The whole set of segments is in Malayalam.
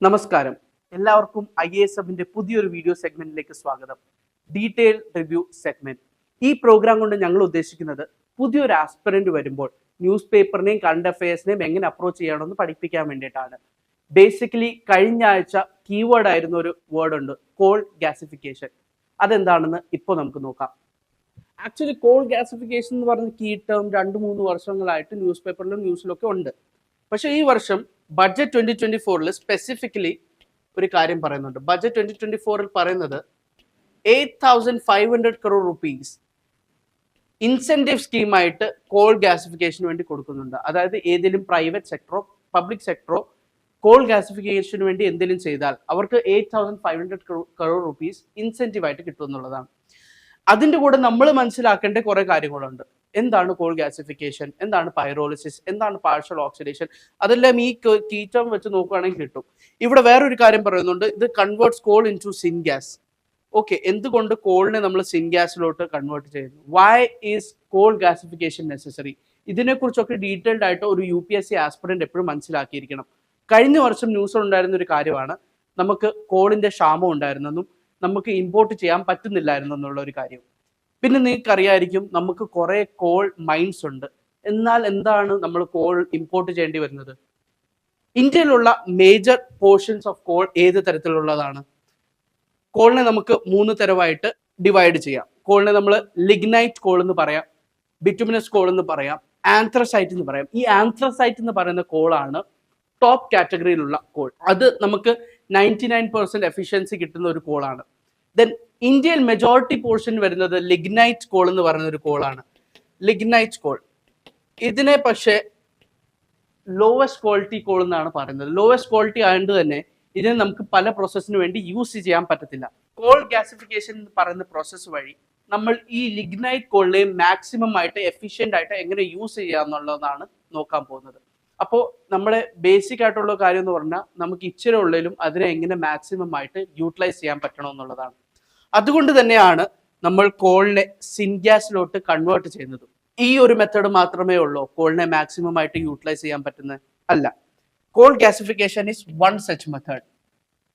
നമസ്കാരം, എല്ലാവർക്കും IASFന്റെ പുതിയൊരു വീഡിയോ സെഗ്മെന്റിലേക്ക് സ്വാഗതം. Detail review segment. ഈ പ്രോഗ്രാം കൊണ്ട് ഞങ്ങൾ ഉദ്ദേശിക്കുന്നത് പുതിയൊരു ആസ്പിറന്റ് വരുമ്പോൾ ന്യൂസ് പേപ്പറിനെയും കറണ്ട് അഫയേഴ്സിനെയും എങ്ങനെ അപ്രോച്ച് ചെയ്യണമെന്ന് പഠിപ്പിക്കാൻ വേണ്ടിയിട്ടാണ്. ബേസിക്കലി കഴിഞ്ഞ ആഴ്ച കീവേഡ് ആയിരുന്ന ഒരു വേർഡ് ഉണ്ട്, കോൾ ഗ്യാസിഫിക്കേഷൻ. അതെന്താണെന്ന് ഇപ്പോൾ നമുക്ക് നോക്കാം. ആക്ച്വലി കോൾ ഗ്യാസിഫിക്കേഷൻ എന്ന് പറഞ്ഞ കീ ടേം 2-3 വർഷങ്ങളായിട്ട് ന്യൂസ് പേപ്പറിലും ന്യൂസിലൊക്കെ ഉണ്ട്. പക്ഷേ ഈ വർഷം ബഡ്ജറ്റ് 2024 സ്പെസിഫിക്കലി ഒരു കാര്യം പറയുന്നുണ്ട്. ബഡ്ജറ്റ് 2024 പറയുന്നത് 8,500 crore rupees ഇൻസെന്റീവ് സ്കീമായിട്ട് കോൾ ഗ്യാസിഫിക്കേഷന് വേണ്ടി കൊടുക്കുന്നുണ്ട്. അതായത് ഏതെങ്കിലും പ്രൈവറ്റ് സെക്ടറോ പബ്ലിക് സെക്ടറോ കോൾ ഗ്യാസിഫിക്കേഷന് വേണ്ടി എന്തെങ്കിലും ചെയ്താൽ അവർക്ക് 8,500 crore rupees ഇൻസെന്റീവ് ആയിട്ട് കിട്ടും എന്നുള്ളതാണ്. അതിൻ്റെ കൂടെ നമ്മൾ മനസ്സിലാക്കേണ്ട കുറെ കാര്യങ്ങളുണ്ട്. എന്താണ് കോൾ ഗ്യാസിഫിക്കേഷൻ, എന്താണ് പൈറോളിസിസ്, എന്താണ് പാർഷ്യൽ ഓക്സിഡേഷൻ, അതെല്ലാം ഈ കീറ്റം വെച്ച് നോക്കുകയാണെങ്കിൽ കിട്ടും. ഇവിടെ വേറൊരു കാര്യം പറയുന്നുണ്ട്, ഇത് converts coal into syngas. Okay, എന്തുകൊണ്ട് കോളിനെ നമ്മൾ സിൻ ഗ്യാസിലോട്ട് കൺവേർട്ട് ചെയ്യുന്നു? Why is coal gasification necessary? ഇതിനെക്കുറിച്ചൊക്കെ ഡീറ്റെയിൽഡ് ആയിട്ട് ഒരു UPSC ആസ്പിറന്റ് എപ്പോഴും മനസ്സിലാക്കിയിരിക്കണം. കഴിഞ്ഞ വർഷം ന്യൂസിൽ ഉണ്ടായിരുന്ന ഒരു കാര്യമാണ്, നമുക്ക് കോളിന്റെ ക്ഷാമം ഉണ്ടായിരുന്നെന്നും നമുക്ക് ഇമ്പോർട്ട് ചെയ്യാൻ പറ്റുന്നില്ലായിരുന്നു എന്നുള്ള ഒരു കാര്യം. പിന്നെ നിങ്ങൾക്ക് അറിയായിരിക്കും, നമുക്ക് കുറെ കോൾ മൈൻസ് ഉണ്ട്. എന്നാൽ എന്താണ് നമ്മൾ കോൾ ഇമ്പോർട്ട് ചെയ്യേണ്ടി വരുന്നത്? ഇന്ത്യയിലുള്ള മേജർ പോർഷൻസ് ഓഫ് കോൾ ഏത് തരത്തിലുള്ളതാണ്? കോളിനെ നമുക്ക് 3 തരമായിട്ട് ഡിവൈഡ് ചെയ്യാം. കോളിനെ നമ്മൾ ലിഗ്നൈറ്റ് കോൾ എന്ന് പറയാം, ബിറ്റുമിനസ് കോൾ എന്ന് പറയാം, ആന്ത്രസൈറ്റ് എന്ന് പറയാം. ഈ ആന്ത്രസൈറ്റ് എന്ന് പറയുന്ന കോളാണ് ടോപ്പ് കാറ്റഗറിയിലുള്ള കോൾ. അത് നമുക്ക് 99% എഫിഷ്യൻസി കിട്ടുന്ന ഒരു കോളാണ്. ദെൻ ഇന്ത്യയിൽ മെജോറിറ്റി പോർഷൻ വരുന്നത് ലിഗ്നൈറ്റ് കോൾ എന്ന് പറയുന്ന ഒരു കോളാണ്. ലിഗ്നൈറ്റ് കോൾ ഇതിനെ പക്ഷേ ലോവസ്റ്റ് ക്വാളിറ്റി കോൾ എന്നാണ് പറയുന്നത്. ലോവസ്റ്റ് ക്വാളിറ്റി ആയതുകൊണ്ട് തന്നെ ഇതിനെ നമുക്ക് പല പ്രോസസ്സിന് വേണ്ടി യൂസ് ചെയ്യാൻ പറ്റത്തില്ല. കോൾ ഗ്യാസിഫിക്കേഷൻ എന്ന് പറയുന്ന പ്രോസസ്സ് വഴി നമ്മൾ ഈ ലിഗ്നൈറ്റ് കോളിനെ മാക്സിമം ആയിട്ട് എഫിഷ്യന്റ് ആയിട്ട് എങ്ങനെ യൂസ് ചെയ്യുക എന്നുള്ളതാണ് നോക്കാൻ പോകുന്നത്. അപ്പോൾ നമ്മുടെ ബേസിക് ആയിട്ടുള്ള കാര്യം എന്ന് പറഞ്ഞാൽ നമുക്ക് ഇച്ചിരി ഉള്ളിലും അതിനെ എങ്ങനെ മാക്സിമം ആയിട്ട് യൂട്ടിലൈസ് ചെയ്യാൻ പറ്റണം എന്നുള്ളതാണ്. അതുകൊണ്ട് തന്നെയാണ് നമ്മൾ കോളിനെ സിൻ ഗ്യാസിലോട്ട് കൺവേർട്ട് ചെയ്യുന്നത്. ഈ ഒരു മെത്തേഡ് മാത്രമേ ഉള്ളൂ കോളിനെ മാക്സിമം ആയിട്ട് യൂട്ടിലൈസ് ചെയ്യാൻ പറ്റുന്നത്? അല്ല. Coal gasification is one such method.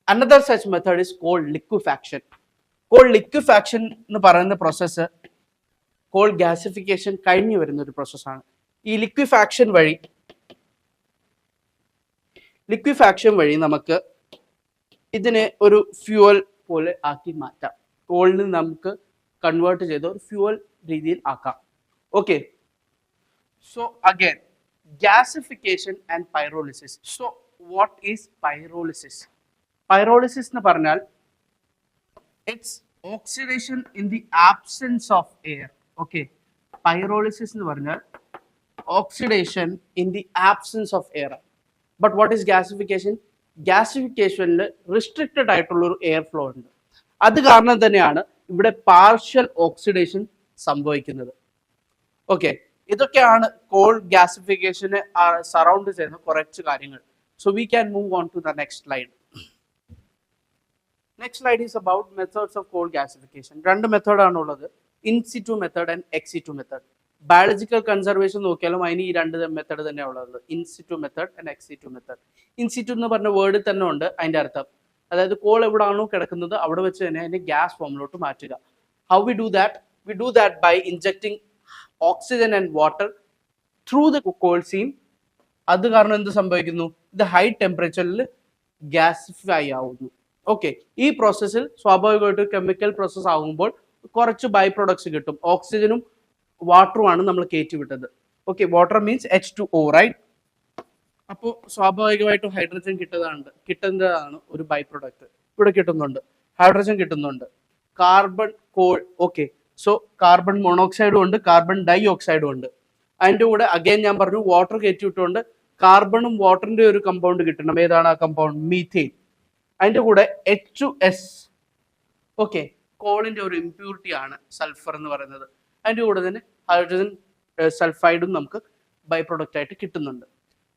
Another such method is call liquefaction. Call liquefaction എന്ന് പറയുന്ന പ്രോസസ്സ് കോൾ ഗ്യാസിഫിക്കേഷൻ കഴിഞ്ഞു വരുന്ന ഒരു പ്രോസസ്സാണ്. ഈ ലിക്വിഫാക്ഷൻ വഴി നമുക്ക് ഇതിനെ ഒരു ഫ്യൂവൽ പോലെ ആക്കി മാറ്റാം. കോളിന് നമുക്ക് കൺവേർട്ട് ചെയ്ത് ഒരു ഫ്യൂവൽ രീതിയിൽ ആക്കാം. Okay, so again gasification and pyrolysis. So what is pyrolysis? Pyrolysis എന്ന് പറഞ്ഞാൽ it's oxidation in the absence of air. Okay, pyrolysis എന്ന് പറഞ്ഞാൽ oxidation in the absence of air. But what is gasification? ഗ്യാസിഫിക്കേഷനിൽ റിസ്ട്രിക്റ്റഡ് ആയിട്ടുള്ള ഒരു എയർ ഫ്ലോ ഉണ്ട്. അത് കാരണം തന്നെയാണ് ഇവിടെ പാർഷ്യൽ ഓക്സിഡേഷൻ സംഭവിക്കുന്നത്. ഓക്കെ, ഇതൊക്കെയാണ് കോൾ ഗ്യാസിഫിക്കേഷനെ സറൗണ്ട് ചെയ്യുന്ന കുറച്ച് കാര്യങ്ങൾ. So we can move on to the next slide. Next slide is about methods of coal gasification. 2 മെത്തേഡാണ് ഉള്ളത്, in situ method and ex situ method. Biological conservation നോക്കിയാലും അതിന് ഈ 2 മെത്തേഡ് തന്നെ ഉള്ളത്, in situ method and ex situ method. In situ എന്ന് പറഞ്ഞ വേർഡിൽ തന്നെ ഉണ്ട് അതിന്റെ അർത്ഥം, അതായത് കോൾ എവിടെയാണോ കിടക്കുന്നത് അവിടെ വെച്ച് തന്നെ അതിന്റെ ഗ്യാസ് ഫോമിലോട്ട് മാറ്റുക. How we do that? We do that by injecting oxygen and water through the coal seam. അത് കാരണം എന്ത് സംഭവിക്കുന്നു? ഇത് ഹൈ ടെമ്പറേച്ചറിൽ ഗ്യാസിഫൈ ആവുന്നു. ഓക്കെ, ഈ പ്രോസസ്സിൽ സ്വാഭാവികമായിട്ട് കെമിക്കൽ പ്രോസസ് ആകുമ്പോൾ കുറച്ച് ബൈ പ്രൊഡക്ട്സ് കിട്ടും. ഓക്സിജനും വാട്ടറുമാണ് നമ്മൾ കയറ്റി വിട്ടത്. Okay, water means H2O, right? അപ്പോൾ സ്വാഭാവികമായിട്ടും ഹൈഡ്രജൻ കിട്ടുന്നതാണ് ഒരു ബൈ പ്രൊഡക്റ്റ്. ഇവിടെ കിട്ടുന്നുണ്ട്, ഹൈഡ്രജൻ കിട്ടുന്നുണ്ട്, carbon coal. Okay, so carbon മോണോക്സൈഡും ഉണ്ട്, കാർബൺ ഡൈ ഓക്സൈഡും ഉണ്ട്. അതിൻ്റെ കൂടെ അഗൈൻ ഞാൻ പറഞ്ഞു വാട്ടർ കയറ്റി വിട്ടുകൊണ്ട് കാർബണും വാട്ടറിന്റെ ഒരു കമ്പൗണ്ട് കിട്ടണം. ഏതാണ് ആ കമ്പൗണ്ട്? മീഥെയിൻ. അതിൻ്റെ കൂടെ H2S. ഓക്കെ, കോളിന്റെ ഒരു ഇംപ്യൂരിറ്റി ആണ് സൾഫർ എന്ന് പറയുന്നത്. അതിൻ്റെ കൂടെ തന്നെ ഹൈഡ്രജൻ സൾഫൈഡും നമുക്ക് ബൈ പ്രൊഡക്റ്റ് ആയിട്ട് കിട്ടുന്നുണ്ട്.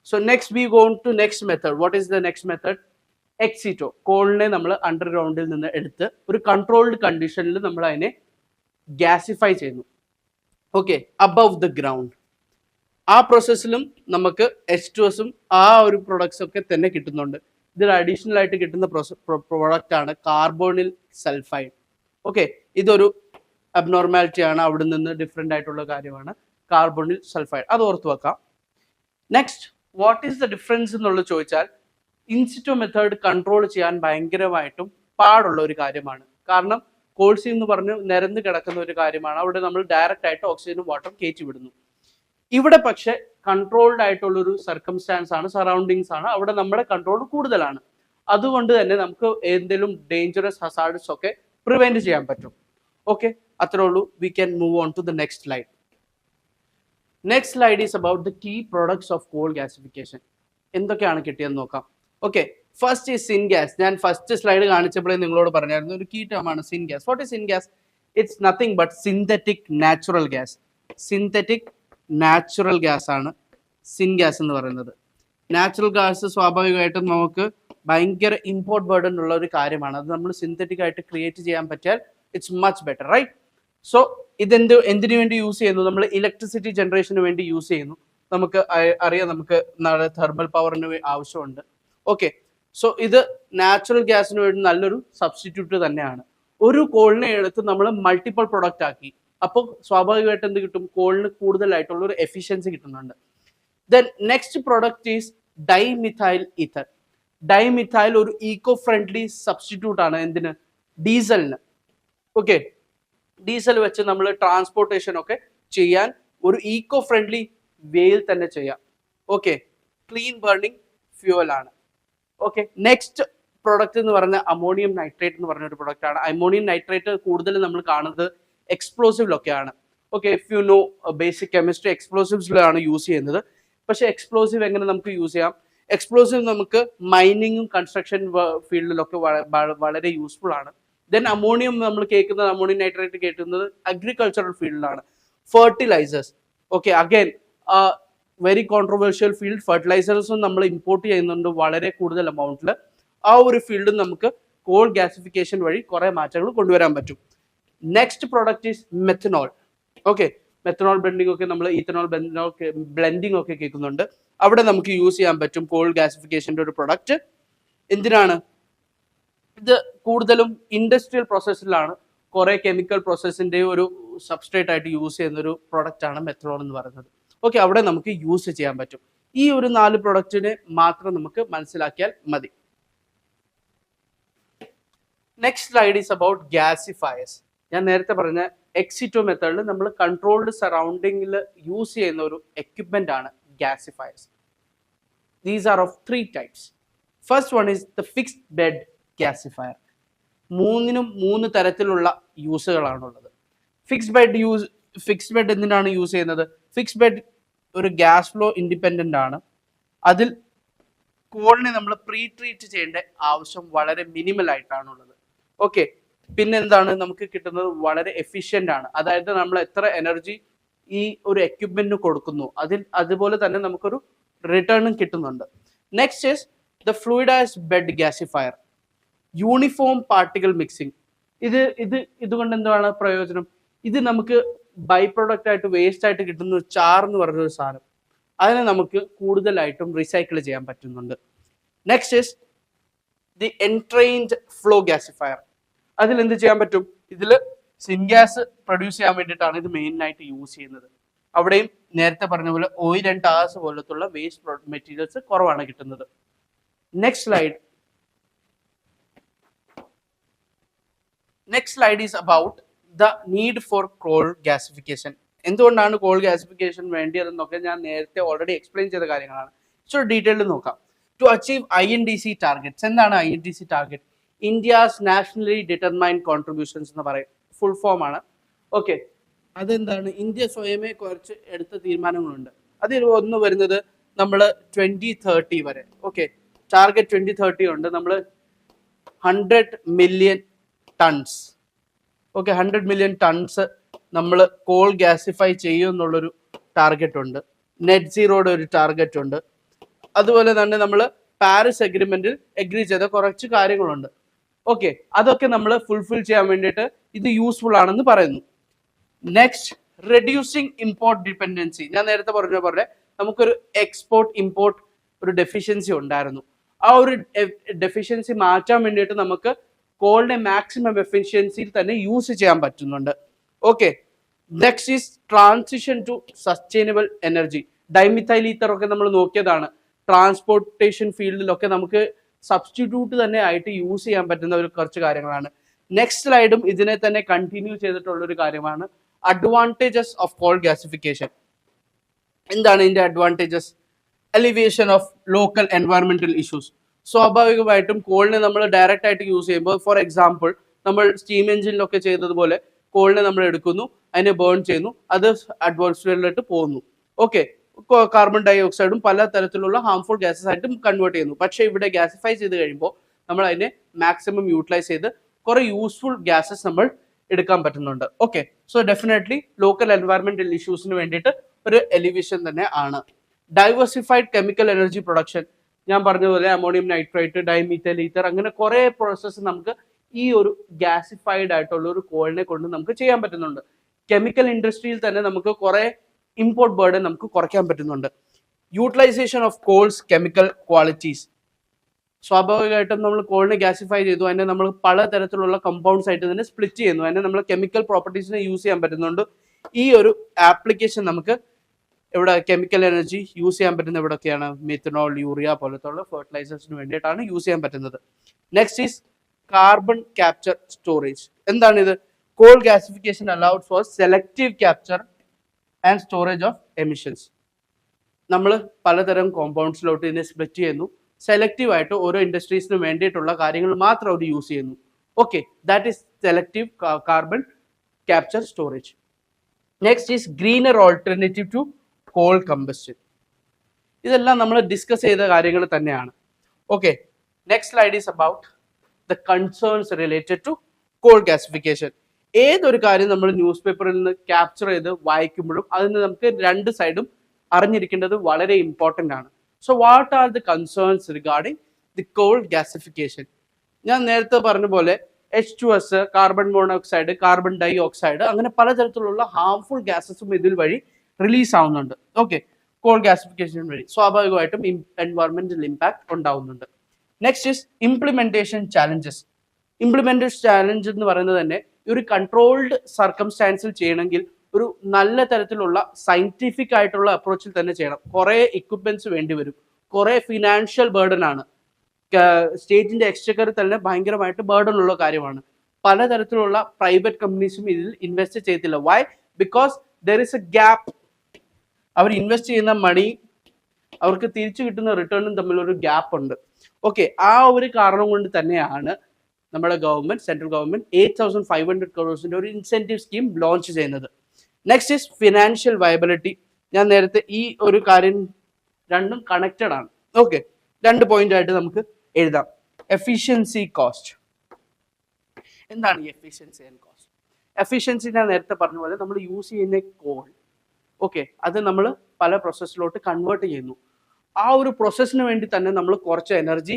So next we go to next method. What is the next method? എക്സിറ്റോ. കോളിനെ നമ്മൾ അണ്ടർഗ്രൗണ്ടിൽ നിന്ന് എടുത്ത് ഒരു കൺട്രോൾഡ് കണ്ടീഷനിൽ നമ്മൾ അതിനെ ഗ്യാസിഫൈ ചെയ്യുന്നു. Okay, above the ground. ആ പ്രോസസ്സിലും നമുക്ക് H2S ആ ഒരു പ്രൊഡക്ട്സ് ഒക്കെ തന്നെ കിട്ടുന്നുണ്ട്. ഇതിൽ അഡീഷണൽ ആയിട്ട് കിട്ടുന്ന പ്രോഡക്റ്റ് ആണ് കാർബോണിൽ സൾഫൈഡ്. ഓക്കെ, ഇതൊരു അബ്നോർമാലിറ്റി ആണ്, അവിടെ നിന്ന് ഡിഫറെൻ്റ് ആയിട്ടുള്ള കാര്യമാണ് കാർബോണിൽ സൾഫൈഡ്. അത് ഓർത്ത് വെക്കാം. Next, what is the difference എന്നുള്ളത് ചോദിച്ചാൽ, ഇൻസിറ്റോ മെത്തേഡ് കൺട്രോൾ ചെയ്യാൻ ഭയങ്കരമായിട്ടും പാടുള്ള ഒരു കാര്യമാണ്. കാരണം കോൾസി എന്ന് പറഞ്ഞ് നിരന്ന് കിടക്കുന്ന ഒരു കാര്യമാണ്. അവിടെ നമ്മൾ ഡയറക്റ്റ് ആയിട്ട് ഓക്സിജനും വാട്ടറും കയറ്റി വിടുന്നു. ഇവിടെ പക്ഷെ കൺട്രോൾഡ് ആയിട്ടുള്ള ഒരു സർക്കംസ്റ്റാൻസ് ആണ്, സറൗണ്ടിങ്സ് ആണ്, അവിടെ നമ്മുടെ കൺട്രോൾ കൂടുതലാണ്. അതുകൊണ്ട് തന്നെ നമുക്ക് എന്തെങ്കിലും ഡേഞ്ചറസ് ഹസാർഡ്സ് ഒക്കെ പ്രിവെന്റ് ചെയ്യാൻ പറ്റും. ഓക്കെ, അത്രേ ഉള്ളൂ. We can move on to the next slide. Next slide is about the key products of coal gasification. എന്തൊക്കെയാണ് കിട്ടിയെന്ന് നോക്കാം. Okay, first is syngas. ഞാൻ ഫസ്റ്റ് സ്ലൈഡ് കാണിച്ചപ്പോഴേ നിങ്ങളോട് പറഞ്ഞായിരുന്നു ഒരു കീ ടേം ആണ് syngas. What is syngas? It's nothing but synthetic natural gas. Synthetic natural gas ആണ് സിൻ ഗ്യാസ് എന്ന് പറയുന്നത്. നാച്ചുറൽ ഗ്യാസ് സ്വാഭാവികമായിട്ടും നമുക്ക് ഭയങ്കര ഇമ്പോർട്ട് ബർഡൻ ഉള്ള ഒരു കാര്യമാണ്. അത് നമ്മൾ സിന്തറ്റിക് ആയിട്ട് ക്രിയേറ്റ് ചെയ്യാൻ പറ്റിയാൽ it's much better, right? So എന്തിനു വേണ്ടി യൂസ് ചെയ്യുന്നു? നമ്മൾ ഇലക്ട്രിസിറ്റി ജനറേഷന് വേണ്ടി യൂസ് ചെയ്യുന്നു. നമുക്ക് അറിയാം, നമുക്ക് തെർമൽ പവറിന് ആവശ്യമുണ്ട്. ഓക്കെ, സോ ഇത് നാച്ചുറൽ ഗ്യാസിന് വേണ്ടി നല്ലൊരു സബ്സ്റ്റിറ്റ്യൂട്ട് തന്നെയാണ്. ഒരു കോളിനെ എടുത്ത് നമ്മൾ മൾട്ടിപ്പിൾ പ്രൊഡക്റ്റ് ആക്കി, അപ്പോൾ സ്വാഭാവികമായിട്ട് എന്ത് കിട്ടും? കോളിന് കൂടുതലായിട്ടുള്ള ഒരു എഫിഷ്യൻസി കിട്ടുന്നുണ്ട്. Then next product is dimethyl ether. Dimethyl ഒരു ഈക്കോ ഫ്രണ്ട്ലി സബ്സ്റ്റിറ്റ്യൂട്ട് ആണ്. എന്തിന്? ഡീസലിന്. ഓക്കെ, ഡീസൽ വെച്ച് നമ്മൾ ട്രാൻസ്പോർട്ടേഷൻ ഒക്കെ ചെയ്യാൻ ഒരു ഈക്കോ ഫ്രണ്ട്ലി വേയിൽ തന്നെ ചെയ്യാം. ഓക്കെ, ക്ലീൻ ബേർണിംഗ് ഫ്യൂവൽ ആണ്. ഓക്കെ, നെക്സ്റ്റ് പ്രൊഡക്റ്റ് എന്ന് പറഞ്ഞ അമോണിയം നൈട്രേറ്റ് എന്ന് പറഞ്ഞ ഒരു പ്രൊഡക്റ്റ് ആണ്. അമോണിയം നൈട്രേറ്റ് കൂടുതൽ നമ്മൾ കാണുന്നത് എക്സ്പ്ലോസീവിലൊക്കെയാണ്. Okay, if you know basic chemistry, എക്സ്പ്ലോസീവ്സിലാണ് യൂസ് ചെയ്യുന്നത്. പക്ഷെ എക്സ്പ്ലോസീവ് എങ്ങനെ നമുക്ക് യൂസ് ചെയ്യാം? എക്സ്പ്ലോസീവ് നമുക്ക് മൈനിങ്ങും കൺസ്ട്രക്ഷൻ ഫീൽഡിലൊക്കെ വളരെ യൂസ്ഫുൾ ആണ്. ദെൻ അമോണിയം നമ്മൾ കേൾക്കുന്നത്, അമോണിയം നൈട്രേറ്റ് കേൾക്കുന്നത് അഗ്രികൾച്ചറൽ ഫീൽഡിലാണ്. Fertilisers, okay, again very controversial field. ഫെർട്ടിലൈസേഴ്സും നമ്മൾ ഇമ്പോർട്ട് ചെയ്യുന്നുണ്ട് വളരെ കൂടുതൽ എമൗണ്ടിൽ. ആ ഒരു ഫീൽഡിൽ നമുക്ക് കോൾ ഗ്യാസിഫിക്കേഷൻ വഴി കുറെ മാറ്റങ്ങൾ കൊണ്ടുവരാൻ പറ്റും. Next product is methanol. Okay, methanol blending ഒക്കെ നമ്മൾ ഈത്തനോൾ ബ്ലെൻഡിങ് ഒക്കെ കേൾക്കുന്നുണ്ട്. അവിടെ നമുക്ക് യൂസ് ചെയ്യാൻ പറ്റും കോൾ ഗ്യാസിഫിക്കേഷൻ്റെ ഒരു പ്രൊഡക്റ്റ്. എന്തിനാണ് ഇത്? കൂടുതലും ഇൻഡസ്ട്രിയൽ പ്രോസസ്സിലാണ്, കുറെ കെമിക്കൽ പ്രോസസ്സിന്റെ ഒരു സബ്സ്ട്രേറ്റ് ആയിട്ട് യൂസ് ചെയ്യുന്ന ഒരു പ്രൊഡക്റ്റ് ആണ് മെത്തനോൾ എന്ന് പറയുന്നത്. ഓക്കെ, അവിടെ നമുക്ക് യൂസ് ചെയ്യാൻ പറ്റും. ഈ ഒരു 4 പ്രൊഡക്റ്റിനെ മാത്രം നമുക്ക് മനസ്സിലാക്കിയാൽ മതി. Next slide is about ഗ്യാസിഫയേഴ്സ്. ഞാൻ നേരത്തെ പറഞ്ഞ എക്സിറ്റോ മെത്തേഡിൽ നമ്മൾ കൺട്രോൾഡ് സറൗണ്ടിങ്ങിൽ യൂസ് ചെയ്യുന്ന ഒരു എക്യുപ്മെന്റ് ആണ് ഗ്യാസിഫയേഴ്സ്. These are of 3 types. First one is the fixed bed gasifier. 3 തരത്തിലുള്ള യൂസുകളാണുള്ളത്. ഫിക്സ്ഡ് ബെഡ് എന്തിനാണ് യൂസ് ചെയ്യുന്നത്? ഫിക്സ്ഡ് ബെഡ് ഒരു ഗ്യാസ് ഫ്ലോ ഇൻഡിപെൻഡന്റ് ആണ്. അതിൽ കോളിനെ നമ്മൾ പ്രീ ട്രീറ്റ് ചെയ്യേണ്ട ആവശ്യം വളരെ മിനിമൽ ആയിട്ടാണുള്ളത്. ഓക്കെ, പിന്നെന്താണ് നമുക്ക് കിട്ടുന്നത്? വളരെ എഫിഷ്യന്റ് ആണ്. അതായത് നമ്മൾ എത്ര എനർജി ഈ ഒരു എക്യുപ്മെന്റിന് കൊടുക്കുന്നു, അതുപോലെ തന്നെ നമുക്കൊരു റിട്ടേണും കിട്ടുന്നുണ്ട്. Next is the fluidised bed gasifier. Uniform particle mixing. ഇതുകൊണ്ട് എന്താണ് പ്രയോജനം? ഇത് നമുക്ക് ബൈ പ്രൊഡക്റ്റ് ആയിട്ട് വേസ്റ്റ് ആയിട്ട് കിട്ടുന്ന ചാർ എന്ന് പറഞ്ഞൊരു സാധനം, അതിനെ നമുക്ക് കൂടുതലായിട്ടും റീസൈക്കിൾ ചെയ്യാൻ പറ്റുന്നുണ്ട്. Next is the entrained flow gasifier. അതിൽ എന്ത് ചെയ്യാൻ പറ്റും? ഇതിൽ സിൻഗ്യാസ് പ്രൊഡ്യൂസ് ചെയ്യാൻ വേണ്ടിയിട്ടാണ് ഇത് മെയിനായിട്ട് യൂസ് ചെയ്യുന്നത്. അവിടെയും നേരത്തെ പറഞ്ഞ പോലെ ഓയിൽ ആൻഡ് ടാർസ് പോലത്തുള്ള വേസ്റ്റ് മെറ്റീരിയൽസ് കുറവാണ് കിട്ടുന്നത്. Next slide is about the need for coal gasification. എന്തുകൊണ്ടാണ് കോൾ ഗ്യാസിഫിക്കേഷൻ വേണ്ടിയതെന്നൊക്കെ ഞാൻ നേരത്തെ ഓൾറെഡി എക്സ്പ്ലെയിൻ ചെയ്ത കാര്യങ്ങളാണ്. സോ ഡീറ്റെയിൽഡ് നോക്കാം. To achieve INDC targets. എന്താണ് INDC target? India's nationally determined contributions എന്ന് പറയും, ഫുൾ ഫോം ആണ്. ഓക്കെ, അതെന്താണ്? ഇന്ത്യ സ്വയമേ കുറച്ച് എടുത്ത തീരുമാനങ്ങളുണ്ട്. അതിൽ ഒന്ന് വരുന്നത് നമ്മൾ 2030 വരെ. ഓക്കെ, ടാർഗറ്റ് 2030 ഉണ്ട്. നമ്മൾ 100 million tons, okay, 100 million tons നമ്മൾ കോൾ ഗ്യാസിഫൈ ചെയ്യും എന്നുള്ളൊരു ടാർഗറ്റ് ഉണ്ട്. നെറ്റ് സീറോയുടെ ഒരു ടാർഗറ്റ് ഉണ്ട്. അതുപോലെ തന്നെ നമ്മൾ പാരീസ് അഗ്രിമെന്റിൽ എഗ്രി ചെയ്ത കുറച്ച് കാര്യങ്ങളുണ്ട്. ഓക്കെ, അതൊക്കെ നമ്മൾ ഫുൾഫിൽ ചെയ്യാൻ വേണ്ടിയിട്ട് ഇത് യൂസ്ഫുൾ ആണെന്ന് പറയുന്നു. Next, reducing import dependency. ഞാൻ നേരത്തെ പറഞ്ഞ പോലെ നമുക്കൊരു എക്സ്പോർട്ട് ഇമ്പോർട്ട് ഒരു ഡെഫിഷ്യൻസി ഉണ്ടായിരുന്നു. ആ ഒരു ഡെഫിഷ്യൻസി മാറ്റാൻ വേണ്ടിയിട്ട് നമുക്ക് കോളിനെ മാക്സിമം എഫിഷ്യൻസിയിൽ തന്നെ യൂസ് ചെയ്യാൻ പറ്റുന്നുണ്ട്. Okay, next is transition to sustainable energy. Dimethyl ether ഒക്കെ നമ്മൾ നോക്കിയതാണ്. ട്രാൻസ്പോർട്ടേഷൻ ഫീൽഡിലൊക്കെ നമുക്ക് സബ്സ്റ്റിറ്റ്യൂട്ട് തന്നെ ആയിട്ട് യൂസ് ചെയ്യാൻ പറ്റുന്ന ഒരു കുറച്ച് കാര്യങ്ങളാണ്. നെക്സ്റ്റ് സ്ലൈഡും ഇതിനെ തന്നെ കണ്ടിന്യൂ ചെയ്തിട്ടുള്ള ഒരു കാര്യമാണ് അഡ്വാൻറ്റേജസ് ഓഫ് കോൾ ഗ്യാസിഫിക്കേഷൻ. എന്താണ് ഇതിന്റെ advantages? Elevation of local environmental issues. സ്വാഭാവികമായിട്ടും കോളിനെ നമ്മൾ ഡയറക്റ്റ് ആയിട്ട് യൂസ് ചെയ്യുമ്പോൾ, ഫോർ എക്സാമ്പിൾ നമ്മൾ സ്റ്റീം എഞ്ചിനിലൊക്കെ ചെയ്തതുപോലെ കോളിനെ നമ്മൾ എടുക്കുന്നു, അതിനെ ബേൺ ചെയ്യുന്നു, അത് അറ്റ്മോസ്ഫിയറിലോട്ട് പോകുന്നു. ഓക്കെ, കാർബൺ ഡൈ ഓക്സൈഡും പല തരത്തിലുള്ള ഹാംഫുൾ ഗ്യാസസ് ആയിട്ടും കൺവേർട്ട് ചെയ്യുന്നു. പക്ഷേ ഇവിടെ ഗ്യാസിഫൈ ചെയ്ത് കഴിയുമ്പോൾ നമ്മൾ അതിനെ മാക്സിമം യൂട്ടിലൈസ് ചെയ്ത് കുറെ യൂസ്ഫുൾ ഗ്യാസസ് നമ്മൾ എടുക്കാൻ പറ്റുന്നുണ്ട്. Okay, so definitely local environmental ഇഷ്യൂസിന് വേണ്ടിയിട്ട് ഒരു എലിവേഷൻ തന്നെ ആണ്. ഡൈവേഴ്സിഫൈഡ് കെമിക്കൽ എനർജി പ്രൊഡക്ഷൻ, ഞാൻ പറഞ്ഞതുപോലെ അമോണിയം നൈട്രേറ്റ്, ഡൈമീഥൈൽ ഈത്തർ, അങ്ങനെ കുറെ പ്രോസസ്സ് നമുക്ക് ഈ ഒരു ഗ്യാസിഫൈഡ് ആയിട്ടുള്ള ഒരു കോളിനെ കൊണ്ട് നമുക്ക് ചെയ്യാൻ പറ്റുന്നുണ്ട്. കെമിക്കൽ ഇൻഡസ്ട്രിയിൽ തന്നെ നമുക്ക് കുറെ ഇമ്പോർട്ട് ബേർഡൻ നമുക്ക് കുറയ്ക്കാൻ പറ്റുന്നുണ്ട്. Utilisation of coal's chemical qualities. സ്വാഭാവികമായിട്ടും നമ്മൾ കോളിനെ ഗ്യാസിഫൈ ചെയ്തു, അതിനെ നമ്മൾ പലതരത്തിലുള്ള കമ്പൗണ്ട്സ് ആയിട്ട് തന്നെ സ്പ്ലിറ്റ് ചെയ്യുന്നു, അതിനെ നമ്മൾ കെമിക്കൽ പ്രോപ്പർട്ടീസിനെ യൂസ് ചെയ്യാൻ പറ്റുന്നുണ്ട്. ഈ ഒരു ആപ്ലിക്കേഷൻ നമുക്ക് ഇവിടെ കെമിക്കൽ എനർജി യൂസ് ചെയ്യാൻ പറ്റുന്ന എവിടെയൊക്കെയാണ്? മെത്തനോൾ, യൂറിയ പോലത്തുള്ള ഫെർട്ടിലൈസേഴ്സിന് വേണ്ടിയിട്ടാണ് യൂസ് ചെയ്യാൻ പറ്റുന്നത്. Next is carbon capture storage. എന്താണ് ഇത്? Coal gasification allowed four selective capture and storage of emissions. നമ്മൾ പലതരം കോമ്പൗണ്ട്സിലോട്ട് ഇതിനെ സ്പ്ലിറ്റ് ചെയ്യുന്നു, സെലക്റ്റീവ് ആയിട്ട് ഓരോ ഇൻഡസ്ട്രീസിന് വേണ്ടിയിട്ടുള്ള കാര്യങ്ങൾ മാത്രം അവർ യൂസ് ചെയ്യുന്നു. Okay, that is selective carbon capture storage. Next is greener alternative to coal combustion. ഇതെല്ലാം നമ്മൾ ഡിസ്കസ് ചെയ്ത കാര്യങ്ങൾ തന്നെയാണ്. Okay, next slide is about the concerns related to coal gasification. ഏതൊരു കാര്യം നമ്മൾ ന്യൂസ് പേപ്പറിൽ നിന്ന് ക്യാപ്ചർ ചെയ്ത് വായിക്കുമ്പോഴും അതിന് നമുക്ക് രണ്ട് സൈഡും അറിഞ്ഞിരിക്കേണ്ടത് വളരെ ഇമ്പോർട്ടൻ്റ് ആണ്. So what are the concerns regarding the coal gasification? ഞാൻ നേരത്തെ പറഞ്ഞ പോലെ H2S, carbon monoxide, carbon dioxide, അങ്ങനെ പലതരത്തിലുള്ള ഹാംഫുൾ ഗ്യാസസും ഇതിൽ വഴി റിലീസ് ആവുന്നുണ്ട്. ഓക്കെ, കോൾ ഗ്യാസിഫിക്കേഷൻ വഴി സ്വാഭാവികമായിട്ടും എൻവയറമെന്റൽ ഇമ്പാക്ട് ഉണ്ടാവുന്നുണ്ട്. Next is implementation challenges. Implementation challenge എന്ന് പറയുന്നത് തന്നെ ഒരു കൺട്രോൾഡ് സർക്കംസ്റ്റാൻസിൽ ചെയ്യണമെങ്കിൽ ഒരു നല്ല തരത്തിലുള്ള സയന്റിഫിക് ആയിട്ടുള്ള അപ്രോച്ചിൽ തന്നെ ചെയ്യണം. കുറെ ഇക്വിപ്മെന്റ്സ് വേണ്ടി വരും, കുറെ ഫിനാൻഷ്യൽ ബേർഡൻ ആണ്. സ്റ്റേറ്റിന്റെ എക്സ്ചക്കറിൽ തന്നെ ഭയങ്കരമായിട്ട് ബേർഡൻ ഉള്ള കാര്യമാണ്. പലതരത്തിലുള്ള പ്രൈവറ്റ് കമ്പനീസും ഇതിൽ ഇൻവെസ്റ്റ് ചെയ്യത്തില്ല. Why? Because there is a gap. അവർ ഇൻവെസ്റ്റ് ചെയ്യുന്ന മണി അവർക്ക് തിരിച്ചു കിട്ടുന്ന റിട്ടേണും തമ്മിലൊരു ഗ്യാപ്പ് ഉണ്ട്. ഓക്കെ, ആ ഒരു കാരണം കൊണ്ട് തന്നെയാണ് നമ്മുടെ ഗവൺമെന്റ്, സെൻട്രൽ ഗവൺമെന്റ് 8,500 crores ഒരു ഇൻസെന്റീവ് സ്കീം ലോഞ്ച് ചെയ്യുന്നത്. Next is financial viability. ഞാൻ നേരത്തെ ഈ ഒരു കാര്യം രണ്ടും കണക്റ്റഡ് ആണ്. ഓക്കെ, രണ്ട് പോയിന്റ് ആയിട്ട് നമുക്ക് എഴുതാം. Efficiency, cost. എന്താണ് ഈ എഫിഷ്യൻസി ആൻഡ് കോസ്റ്റ്? എഫിഷ്യൻസി ഞാൻ നേരത്തെ പറഞ്ഞ പോലെ നമ്മൾ യൂസ് ചെയ്യുന്ന കോൾ, ഓക്കെ, അത് നമ്മൾ പല പ്രോസസ്സിലോട്ട് കൺവേർട്ട് ചെയ്യുന്നു. ആ ഒരു പ്രോസസ്സിന് വേണ്ടി തന്നെ നമ്മൾ കുറച്ച് എനർജി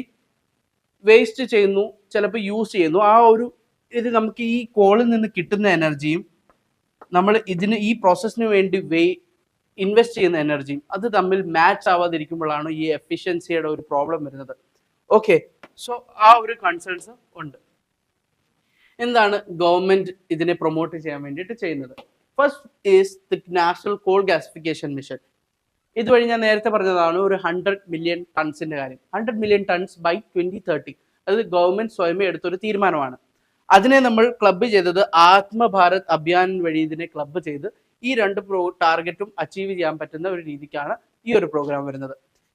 വേസ്റ്റ് ചെയ്യുന്നു, ചിലപ്പോൾ യൂസ് ചെയ്യുന്നു. ആ ഒരു ഇത് നമുക്ക് ഈ കോളിൽ നിന്ന് കിട്ടുന്ന എനർജിയും നമ്മൾ ഇതിന് ഈ പ്രോസസ്സിന് വേണ്ടി ഇൻവെസ്റ്റ് ചെയ്യുന്ന എനർജിയും അത് തമ്മിൽ മാച്ച് ആവാതിരിക്കുമ്പോഴാണ് ഈ എഫിഷ്യൻസിയുടെ ഒരു പ്രോബ്ലം വരുന്നത്. ഓക്കെ, സോ ആ ഒരു കൺസേൺസ് ഉണ്ട്. എന്താണ് ഗവൺമെന്റ് ഇതിനെ പ്രൊമോട്ട് ചെയ്യാൻ വേണ്ടിയിട്ട് ചെയ്യുന്നത്? First is the national coal gasification mission. ഇതുവഴി ഞാൻ നേരത്തെ പറഞ്ഞതാണ് ഒരു 100 million ടൺസിന്റെ കാര്യം. 100 million tons ബൈ 2030. അത് ഗവൺമെന്റ് സ്വയമേ എടുത്തൊരു തീരുമാനമാണ്. അതിനെ നമ്മൾ ക്ലബ്ബ് ചെയ്തത് ആത്മഭാരത് അഭിയാൻ വഴി ഇതിനെ ക്ലബ്ബ് ചെയ്ത് ഈ രണ്ട് ടാർഗറ്റും അച്ചീവ് ചെയ്യാൻ പറ്റുന്ന ഒരു രീതിക്കാണ് ഈ ഒരു പ്രോഗ്രാം വരുന്നത്.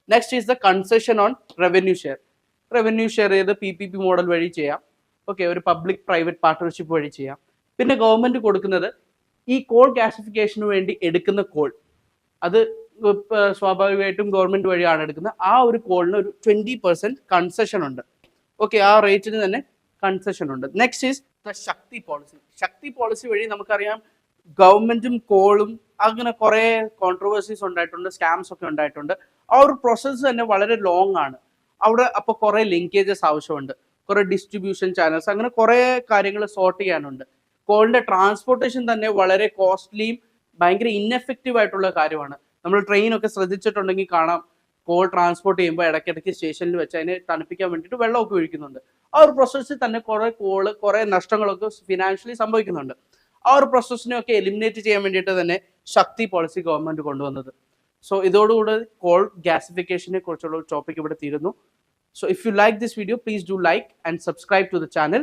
Next is the concession on revenue share. Revenue share ചെയ്ത് PPP മോഡൽ വഴി ചെയ്യാം. ഓക്കെ, ഒരു പബ്ലിക് പ്രൈവറ്റ് പാർട്ട്ണർഷിപ്പ് വഴി ചെയ്യാം. പിന്നെ ഗവൺമെന്റ് കൊടുക്കുന്നത് ഈ കോൾ ഗ്യാസിഫിക്കേഷന് വേണ്ടി എടുക്കുന്ന കോൾ, അത് സ്വാഭാവികമായിട്ടും ഗവൺമെന്റ് വഴിയാണ് എടുക്കുന്നത്. ആ ഒരു കോളിന് ഒരു 20% കൺസെഷൻ ഉണ്ട്. ഓക്കെ, ആ റേറ്റിന് തന്നെ കൺസെഷൻ ഉണ്ട്. Next is the Shakti policy. Shakti policy വഴി നമുക്കറിയാം ഗവൺമെന്റും കോളും അങ്ങനെ കുറെ കോൺട്രവേഴ്സീസ് ഉണ്ടായിട്ടുണ്ട്, സ്കാംസ് ഒക്കെ ഉണ്ടായിട്ടുണ്ട്. ആ ഒരു പ്രോസസ്സ് തന്നെ വളരെ ലോങ് ആണ്. അവിടെ അപ്പോൾ കുറെ ലിങ്കേജസ് ആവശ്യമുണ്ട്, കുറെ ഡിസ്ട്രിബ്യൂഷൻ ചാനൽസ്, അങ്ങനെ കുറെ കാര്യങ്ങൾ സോർട്ട് ചെയ്യാനുണ്ട്. കോളിന്റെ ട്രാൻസ്പോർട്ടേഷൻ തന്നെ വളരെ കോസ്റ്റ്ലിയും ഭയങ്കര ഇൻഎഫക്റ്റീവ് ആയിട്ടുള്ള കാര്യമാണ്. നമ്മൾ ട്രെയിനൊക്കെ ശ്രദ്ധിച്ചിട്ടുണ്ടെങ്കിൽ കാണാം, കോൾ ട്രാൻസ്പോർട്ട് ചെയ്യുമ്പോൾ ഇടയ്ക്കിടയ്ക്ക് സ്റ്റേഷനിൽ വെച്ച് അതിനെ തണുപ്പിക്കാൻ വേണ്ടിയിട്ട് വെള്ളമൊക്കെ ഒഴിക്കുന്നുണ്ട്. ആ ഒരു പ്രോസസ്സിൽ തന്നെ കുറേ നഷ്ടങ്ങളൊക്കെ ഫിനാൻഷ്യലി സംഭവിക്കുന്നുണ്ട്. ആ ഒരു പ്രോസസ്സിനെയൊക്കെ എലിമിനേറ്റ് ചെയ്യാൻ വേണ്ടിയിട്ട് തന്നെ ശക്തി പോളിസി ഗവൺമെന്റ് കൊണ്ടുവന്നത്. സോ ഇതോടുകൂടി കോൾ ഗ്യാസിഫിക്കേഷനെ കുറിച്ചുള്ള ഒരു ടോപ്പിക് ഇവിടെ തീരുന്നു. So if you like this video, please do like and subscribe to the channel.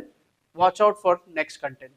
Watch out for next content.